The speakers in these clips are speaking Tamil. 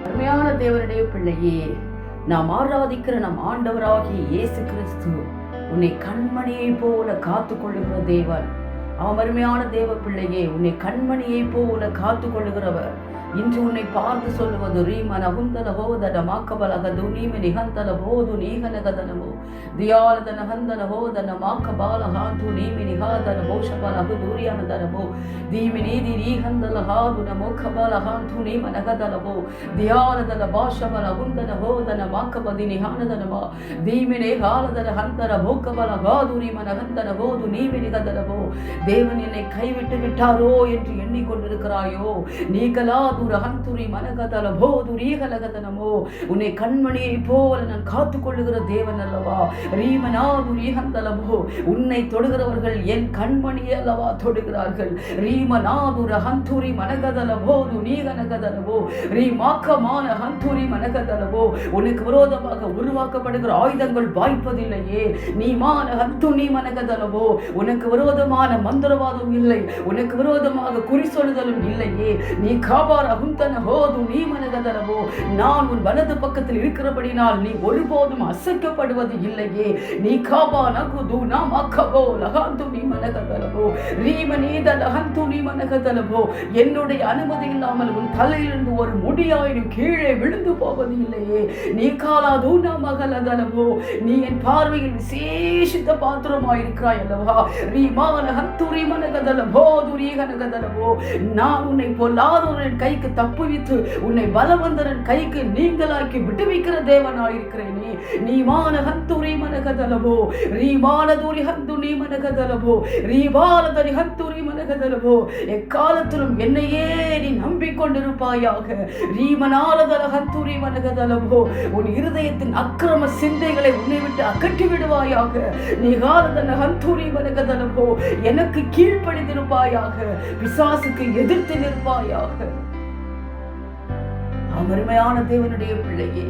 அருமையான தேவனுடைய பிள்ளையே, நாம் ஆராதிக்கிற நம் ஆண்டவராகிய இயேசு கிறிஸ்து உன்னை கண்மணியை போல காத்து கொள்ளுகிற தேவன். அருமையான தேவ பிள்ளையே, உன்னை கண்மணியை போல காத்து கொள்ளுகிறவர். இன்று உன்னை பார்த்து சொல்லுவது ரீமன் அகுந்தல ஹோதன மாக்கபலகது நீமி நிகந்தல போது நீகனகதனமோ தியாலதன ஹந்தன ஹோதன மாக்கபாலஹாது நீமி நிகாதன மோஷபலகு தூரியானதனமோ தீமி நீதி நீகந்தல ஹாதுன மோக்கபாலஹாது நீமனகதனமோ தியாலதன பாஷபல அகுந்தன ஹோதன மாக்கபதி நிகானதனமோ தீமி நேகாலதன ஹந்தன மோக்கபலஹாது நீமனகந்தன போது நீமி நிகதனமோ. தேவன் என்னை கைவிட்டு விட்டாரோ என்று எண்ணிக்கொண்டிருக்கிறாயோ? நீகலாது உன்னை கண்மணியை போல நான் காத்துக் கொள்ளுகிற தேவன் அல்லவா? உன்னை தொடுகிறவர்கள் என் கண்மணியை அல்லவா தொடுகிறார்கள். உனக்கு விரோதமாக உருவாக்கப்படுகிற ஆயுதங்கள் வாய்ப்பதில்லையே. உனக்கு விரோதமான மந்திரவாதம் இல்லை, உனக்கு விரோதமாக குறி சொல்லுதலும் இல்லையே. நீ காபார நான் உன் வலது பக்கத்தில் இருக்கிறபடினால் நீ ஒருபோதும் அசைக்கப்படுவது இல்லையே. நீ காபா நகுது நாம் அக்கபோ லகாந்து நீ மனகதலபோ ரீமனீத லகந்து நீ மனகதலபோ. என்னுடைய அனுமதி இல்லாமல் உன் தலையிலிருந்து ஒரு முடியாயினும் கீழே விழுந்து போவது இல்லையே. நீ காலாது நாம் அகலதலபோ. நீ என் பார்வையில் விசேஷித்த பாத்திரமாயிருக்கிறாய் அல்லவா? ரீமான ஹத்துரி மனகதலபோ துரீகனகதலபோ. நான் உன்னை பொல்லாதவரின் கைக்கு தப்புவித்து உன்னை பலவந்தரன் கைக்கு நீங்களாக்கி விடுவிக்கிற தேவனாயிருக்கிறேனே. நீ மானகந்துரி மனகதலபோ ரீமானதுரி ஹந்துனி மனகதலபோ ரீபாலதரி ஹந்துரி மனகதலபோ. எக்காலத்திலும் என்னையே நீ நம்பிக்கொண்டிருப்பாயாக. ரீமனாலதல ஹந்துரி மனகதலபோ. உன் இருதயத்தின் அக்கிரம சிந்தைகளை உன்னை விட்டு அகற்றி விடுவாயாக. நீ காலதன ஹந்துரி மனகதலபோ. எனக்கு கீழ்ப்படிந்திருப்பாயாக, பிசாசுக்கு எதிர்த்து நிற்பாயாக. அருமையான தேவனுடைய பிள்ளையே,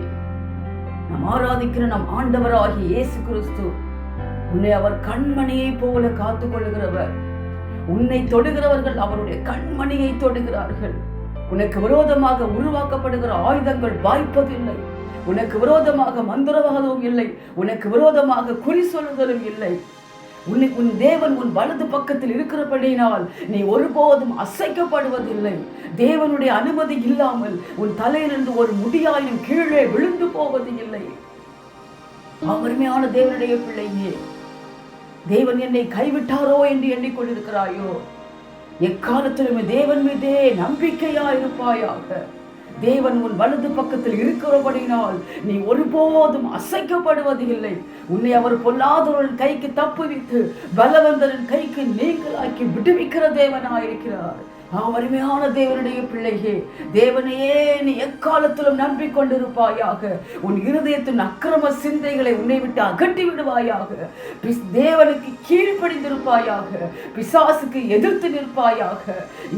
நாம் ஆராதிக்கிற நம் ஆண்டவராகிய இயேசு கிறிஸ்து உன்னை அவர் கண்மணியை போல காத்துக் கொள்ளுகிறவர். உன்னை தொடுகிறவர்கள் அவருடைய கண்மணியை தொடுகிறார்கள். உனக்கு விரோதமாக உருவாக்கப்படுகிற ஆயுதங்கள் வாய்ப்பதில்லை. உனக்கு விரோதமாக மந்திரவாதமும் இல்லை, உனக்கு விரோதமாக குறி சொல்லுதலும் இல்லை. உன் தேவன் உன் வலது பக்கத்தில் இருக்கிறபடியினால் நீ ஒருபோதும் அசைக்கப்படுவதில்லை. தேவனுடைய அனுமதி இல்லாமல் உன் தலையிலிருந்து ஒரு முடியாயும் கீழே விழுந்து போவது இல்லை. அருமையான தேவனுடைய பிள்ளையே, தேவன் என்னை கைவிட்டாரோ என்று எண்ணிக்கொண்டிருக்கிறாயோ? எக்காலத்திலுமே தேவன் மீதே நம்பிக்கையா இருப்பாயாக. தேவன் உன் வலது பக்கத்தில் இருக்கிறபடினால் நீ ஒருபோதும் அசைக்கப்படுவது இல்லை. உன்னை அவர் பொல்லாதவரின் கைக்கு தப்புவித்து பலவந்தரின் கைக்கு நீங்களாக்கி விடுவிக்கிற தேவனாயிருக்கிறார். அருமையான தேவனுடைய பிள்ளையே, தேவனையே நீ எக்காலத்திலும் நம்பிக்கொண்டிருப்பாயாக. உன் இருதயத்தின் அக்கிரம சிந்தைகளை உன்னை விட்டு அகற்றி விடுவாயாக. தேவனுக்கு கீழ்ப்படிந்திருப்பாயாக, பிசாசுக்கு எதிர்த்து நிற்பாயாக.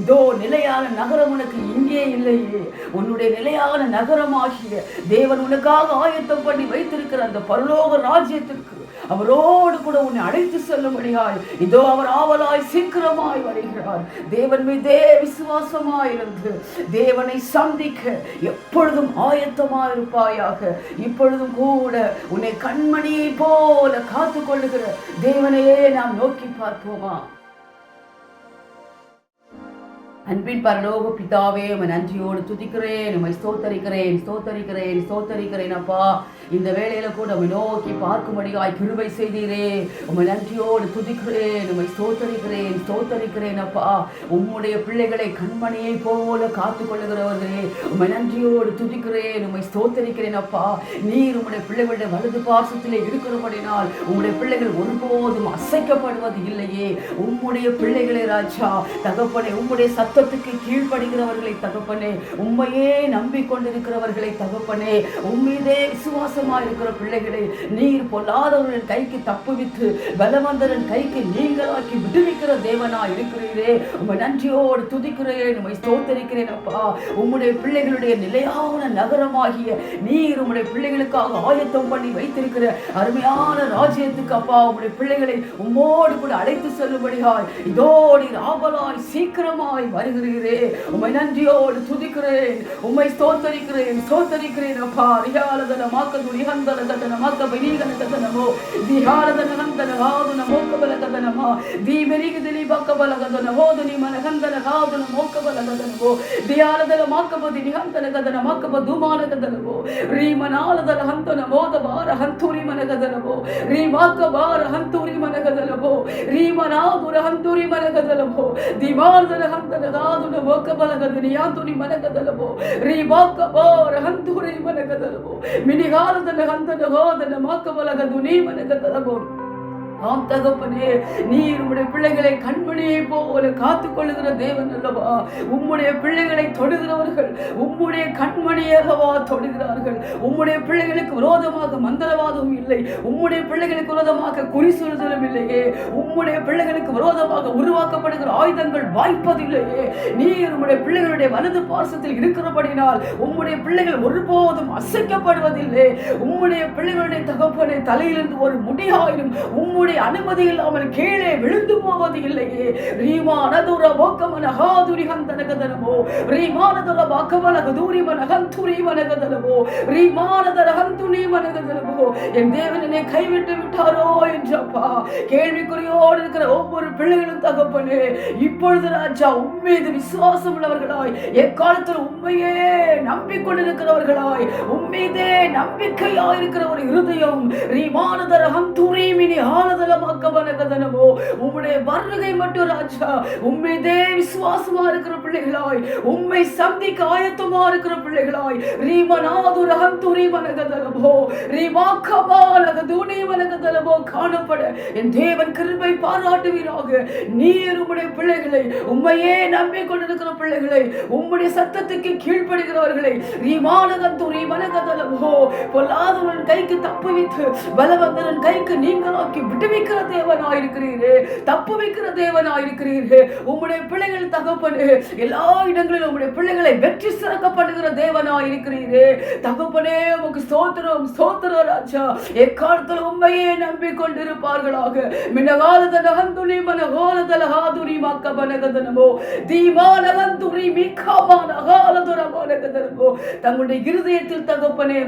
இதோ நிலையான நகரம் உனக்கு இங்கே இல்லையே. உன்னுடைய நிலையான நகரமாகிய தேவன் உனக்காக ஆயத்தம் பண்ணி வைத்திருக்கிற அந்த பரலோக ராஜ்யத்திற்கு அவரோடு கூட உன்னை அழைத்து செல்லும்படியாய் இதோ அவர் ஆவலாய் சீக்கிரமாய் வருகிறார். தேவன் மீதே விசுவாசமாயிருந்து தேவனை சந்திக்க எப்பொழுதும் ஆயத்தமாயிருப்பாயாக. இப்பொழுதும் கூட உன்னை கண்மணியை போல காத்து கொள்ளுகிற தேவனையே நாம் நோக்கி பார்ப்போமா? அன்பின் பரலோக பிதாவே, உம்மை நன்றியோடு துதிக்கிறேன், உம்மை ஸ்தோத்தரிக்கிறேன் அப்பா. இந்த வேளையில கூட உம்மை நோக்கி பார்க்கும்படியாய் கிருபை செய்தீரே. உம்மை நன்றியோடு துதிக்கிறேன், உம்மை ஸ்தோத்தரிக்கிறேன் அப்பா. உம்முடைய பிள்ளைகளை கண்மணியை போல காத்து கொள்ளுகிறவர்களே, உம்மை நன்றியோடு துதிக்கிறேன், உம்மை ஸ்தோத்தரிக்கிறேன் அப்பா. நீர் உம்முடைய பிள்ளைகளுடைய வலது பாசத்திலே இருக்கிறபடினால் உம்முடைய பிள்ளைகள் ஒருபோதும் அசைக்கப்படுவது இல்லையே. உம்முடைய பிள்ளைகளை ராஜா தகப்பனே, உம்முடைய சத்தத்துக்கு கீழ்ப்படுகிறவர்களை தகப்பனே, உம்மையே நம்பிக்கொண்டிருக்கிறவர்களை தகப்பனே, உம்மீதே விசுவாசமாயிருக்கிற பிள்ளைகளை நீர் பொல்லாதவர்களின் கைக்கு தப்புவித்து பலவந்தரின் கைக்கு நீங்களாக்கி விடுவிக்கிற தேவனா இருக்கிறீரே. உம்மை நன்றியோடு துதிக்கிறேன், உம்மை ஸ்தோத்தரிக்கிறேன் அப்பா. உம்முடைய பிள்ளைகளுடைய நிலையான நகரமாகிய நீர் உம்முடைய பிள்ளைகளுக்காக ஆயத்தம் பண்ணி வைத்திருக்கிற அருமையான ராஜ்யத்துக்கு அப்பா உம்முடைய பிள்ளைகளை உம்மோடு கூட அழைத்து செல்லும்படியாய் இதோ நீர் ஆவலாய் சீக்கிரமாய் வருகிறீரே. உம்மை நன்றியோடு துதிக்கிறேன், உம்மை ஸ்தோத்தரிக்கிறேன் அப்பா. ரியாலதன மாக்கது ரிஹந்தன கதன மாக்க பனீகன கதனமோ திஹாலதன கந்தன காதுன மோக்கபல கதனமா தீமெரிகதிலி பக்கபல கதன ஹோதுனி மனகந்தன காதுன மோக்கபல கதனமோ தியாலதன மாக்கபதி ரிஹந்தன கதன மாக்கப துமான கதனமோ ரீமனாலதன ஹந்தன மோதபார ஹந்தூரி மனகதனமோ ரீமாக்கபார ஹந்தூரி மனகதனமோ ரீமனாதுர ஹந்தூரி மனகதனமோ திமாலதன ஹந்தன காதுன மோக்கபல கதனி யாந்துனி மனகதனமோ ரீமாக்கபார ஹந்தூரி மனகதனமோ மினிகாலதன ஹந்தன ஹோதன மாக்கபல கதுனி மனகதனமோ. ஆம் தகப்பனே, நீர் உம்முடைய பிள்ளைகளை கண்மணியை போல காத்துக் கொள்ளுகிற தேவன் அல்லவா. உம்முடைய பிள்ளைகளை தொடுகிறவர்கள் உம்முடைய கண்மணியை அல்லவா தொடுகிறார்கள். உம்முடைய பிள்ளைகளுக்கு விரோதமாக மந்திரவாதம் இல்லை, உம்முடைய பிள்ளைகளுக்கு விரோதமாக குறி சொல்லுதலும் இல்லையே, உம்முடைய பிள்ளைகளுக்கு விரோதமாக உருவாக்கப்படுகிற ஆயுதங்கள் வாய்ப்பதில்லையே. நீர் உம்முடைய பிள்ளைகளுடைய வலது பாசத்தில் இருக்கிறபடினால் உம்முடைய பிள்ளைகள் ஒருபோதும் அசைக்கப்படுவதில்லை. உம்முடைய பிள்ளைகளுடைய தகப்பனை தலையிலிருந்து ஒரு முடியாயிரும் உம்முடைய அனுமதி இல்லாமல் கீழே விழுந்து போவது இல்லையே. ரீமானதுர போக்கமன ஹாதுரி ஹந்தனகதனமோ ரீமானதுர பாக்கமன கதூரி மனகந்துரி மனகதனமோ ரீமானதர ஹந்துனி மனகதனமோ. என் தேவன் என்னை கைவிட்டு விட்டாரோ என்றப்பா கேள்விக்குறியோடு இருக்கிற ஒவ்வொரு பிள்ளைகளும் தகப்பனே, இப்பொழுது ராஜா உம்மீது விசுவாசம் உள்ளவர்களாய், எக்காலத்தில் உண்மையே நம்பிக்கொண்டிருக்கிறவர்களாய், உம்மீதே நம்பிக்கையாய் இருக்கிற ஒரு இருதயம் ரீமானதர ஹந்துரி மினி ஆனதலமாக்கவனகதனமோ. உம்முடைய வருகை மட்டும் ராஜா உம்மீதே விசுவாசமா இருக்கிற பிள்ளைகளாய், உம்மை சந்திக்க ஆயத்தமா இருக்கிற பிள்ளைகளாய் ரீமனாதுர ஹந்துரி மனகதனமோ ரீமாக்கபாலகதுனி மனகதனமோ காணப்பட என் தேவன் கிருபை பாராட்டுவீராக. நீர் உம்முடைய பிள்ளைகளை, உம்மையே நம்பிக்கொண்டிருக்கிற பிள்ளைகளை, உம்முடைய சத்தத்துக்கு கீழ்ப்படுகிறவர்களை ரீமானகந்துரி மனகதனமோ பொல்லாதவன் கைக்கு தப்புவித்து பலவந்தரன் கைக்கு நீங்களாக்கி விடுவிக்கிற தேவனாயிருக்கிறீரே, தப்பு வைக்கிற தேவனாயிருக்கிறீரே. உம்முடைய பிள்ளைகள் தகப்பனே, எல்லா இடங்களிலும் உம்முடைய பிள்ளைகளை வெற்றி சிறக்கப்படுகிற தேவனாயிருக்கிறீரே தகப்பனே. உமக்கு ஸ்தோத்திரம் ஸ்தோத்திரம் ராஜா. எக்காலத்தில் உண்மையே நம்பிக்கொண்டிருப்பார்களாக. மினகாலதன ஹந்துனி மனகாலதல ஹாதுரி மக்கபனகதனமோ தீமானகந்துரி மிக்காமானகாலதுரமானகதனமோ. தங்களுடைய இருதயத்தில் தகப்பனே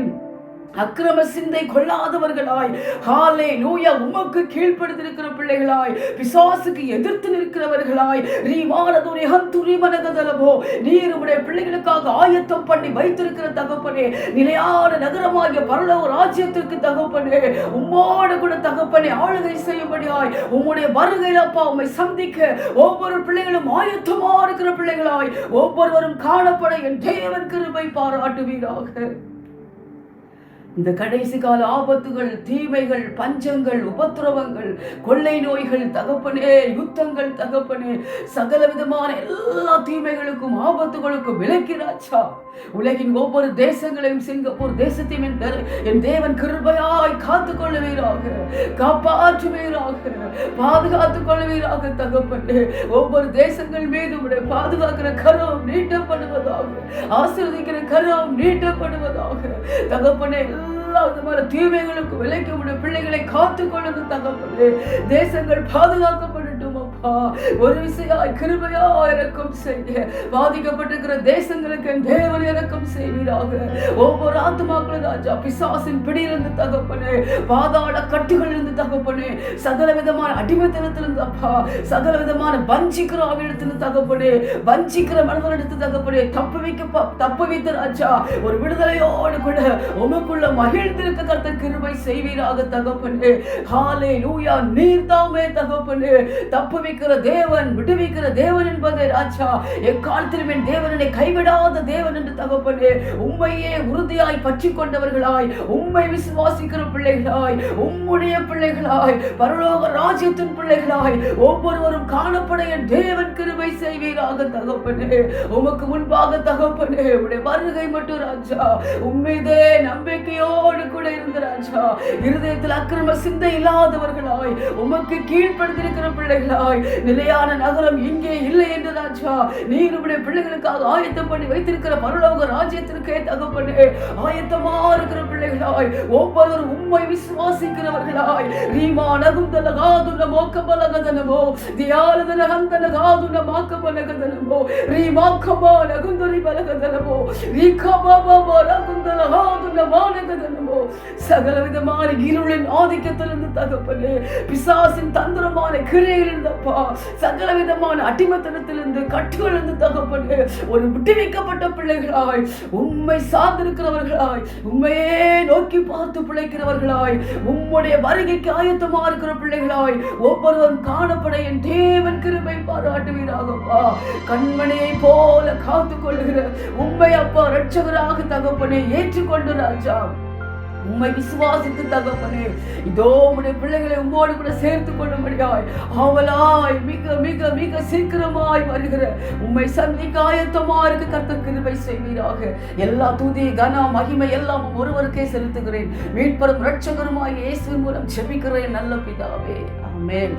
அக்கிரம சிந்தை கொள்ளாதவர்களாய், ஹல்லேலூயா, உமக்கு கீழ்ப்படுத்திருக்கிற பிள்ளைகளாய், பிசாசுக்கு எதிர்த்து நிற்கிறவர்களாய் ரீமானதுரி ஹந்துரி மனகதனமோ. நீர் உம்முடைய பிள்ளைகளுக்காக ஆயத்தம் பண்ணி வைத்திருக்கிற தகப்பனே, நிலையான நகரமாகிய பரலோக ராஜ்யத்திற்கு தகப்பனே, உம்மோடு கூட தகப்பனே ஆளுகை செய்யும்படியாய் உம்முடைய வருகையில் அப்பா உம்மை சந்திக்க ஒவ்வொரு பிள்ளைகளும் ஆயத்தமா இருக்கிற பிள்ளைகளாய் ஒவ்வொருவரும் காணப்பட என் தேவன் கிருபை பாராட்டுவீராக. இந்த கடைசி கால ஆபத்துகள், தீமைகள், பஞ்சங்கள், உபத்திரவங்கள், கொள்ளை நோய்கள் தகப்பனே, யுத்தங்கள் தகப்பனே, சகல விதமான எல்லா தீமைகளுக்கும் ஆபத்துகளுக்கும் விலக்கிறாச்சா. உலகின் ஒவ்வொரு தேசங்களையும், சிங்கப்பூர் தேசத்தையும் என் தேவன் கிருபையாய் காத்துக் கொள்ளுவீராக, காப்பாற்றுவீராக, பாதுகாத்துக் கொள்ளுவீராக தகப்பனே. ஒவ்வொரு தேசங்கள் மீது உடைய பாதுகாக்கிற கரம் நீட்டப்படுவதாக, ஆசீர்வதிக்கிற கரம் நீட்டப்படுவதாக தகப்பனே. தீமைகளுக்கு விலைக்கு உடைய பிள்ளைகளை காத்துக் கொள்ளுங்க தகப்பனே. தேசங்கள் பாதுகாக்கப்படட்டும் அப்பா. ஒரு விசையாய் கிருபையா இறக்கம் செய்ய பாதிக்கப்பட்டிருக்கிற தேசங்களுக்கு தேவன் இறக்கம் செய்வீராக. ஒவ்வொரு ஆத்துமாக்களும் ராஜா பிசாசின் பிடியிலிருந்து தகப்பனே, பாதாள கட்டுகளிலிருந்து தகப்பனே, சகல விதமான அடிமைத்தனத்திலிருந்து அப்பா, சகல விதமான வஞ்சிக்கிற ஆவியிடத்திலிருந்து தகப்பனே, வஞ்சிக்கிற மனதிலிருந்து தகப்பனே தப்பு வைத்த ராஜா ஒரு விடுதலையோடு கூட உமக்குள்ள மகிழ்ந்திருக்க கர்த்தர் கிருபை செய்வீராக தகப்பனே. ஹல்லேலூயா. நீர் தாமே தகப்பனே தப்பு வைக்கிற தேவன், விடுவிக்கிற தேவன் என்பதே ராஜா. எக்காலத்திலும் என் தேவனை கைவிடாத தேவன் என்று தகப்பனே, உம்மையே உறுதியாய் பற்றி கொண்டவர்களாய், உம்மை விசுவாசிக்கிற பிள்ளைகளாய், உம்முடைய பிள்ளைகளாய், பரலோக ராஜ்யத்தின் பிள்ளைகளாய் ஒவ்வொருவரும் காணப்பட என் தேவன் கிருபை செய்வீராக தகப்பனே. உமக்கு முன்பாக தகப்பனே உடைய வருகை மட்டும் ராஜா உம்மீதே நம்பிக்கையோடு கூட இருந்த ராஜா, இருதயத்தில் அக்கிரம சிந்தை இல்லாதவர்களாய், உமக்கு கீழ்ப்படுத்திருக்கிற பிள்ளைகளாய், நிலையான நகரம் இங்கே இல்லை என்று ராஜா நீர் உம்முடைய பிள்ளைகளுக்காக ஆயத்தம் பண்ணி வைத்திருக்கிற பரலோக ராஜ்யத்திற்கே தகப்பனே ஆயத்தமா இருக்கிற பிள்ளைகளாய் ஒவ்வொருவரும் உம்மை விசுவாசிக்கிறவர்களாய் ரீமா நகுந்தல காதுன மோக்கபலகதனமோ தியாலதன ஹந்தன காதுன மாக்கபலகதனமோ ரீமா கமா நகுந்தரி பலகதனமோ ரீகபாபா நகுந்தல காதுன மானகதனமோ சகல விதமான இருளின் ஆதிக்கத்திலிருந்து தகப்பனே பிசாசின் தந்திரமான கிரையிலிருந்தப்பா சகல விதமான அடிமைத்தனத்திலிருந்து கட்டுகளிலிருந்து தகப்பனே ஒரு விட்டுவிக்கப்பட்ட பிள்ளைகளாய் உம்மை சார்ந்திருக்கிறவர்களாய் உண்மையே நோக்கி பார்த்து பிழைக்கிறவர்களாய் உம்முடைய வருகைக்கு ஆயத்தமா இருக்கிற பிள்ளைகளாய் ஒவ்வொருவரும் காணப்பட என் தேவன் கிருபை பாராட்டுவீராகப்பா கண்மணியை போல காத்துக் கொள்ளுகிற உம்மை அப்பா இரட்சகராக தகப்பனே ஏற்றுக்கொண்டு ராஜா உம்மை விசுவாசித்து தகப்பனே இதோ உம்முடைய பிள்ளைகளை உம்மோடு கூட சேர்த்துக் கொள்ளும்படியாய் ஆவலாய் மிக மிக மிக சீக்கிரமாய் வருகிற உம்மை சந்திக்க ஆயத்தமா இருக்க கர்த்தர் கிருபை செய்வீராக எல்லா துதி கன மகிமை எல்லாம் ஒருவருக்கே செலுத்துகிறேன் மீட்பரும் இரட்சகருமாய் இயேசுவின் மூலம் ஜெபிக்கிறேன் நல்ல பிதாவே ஆமென்.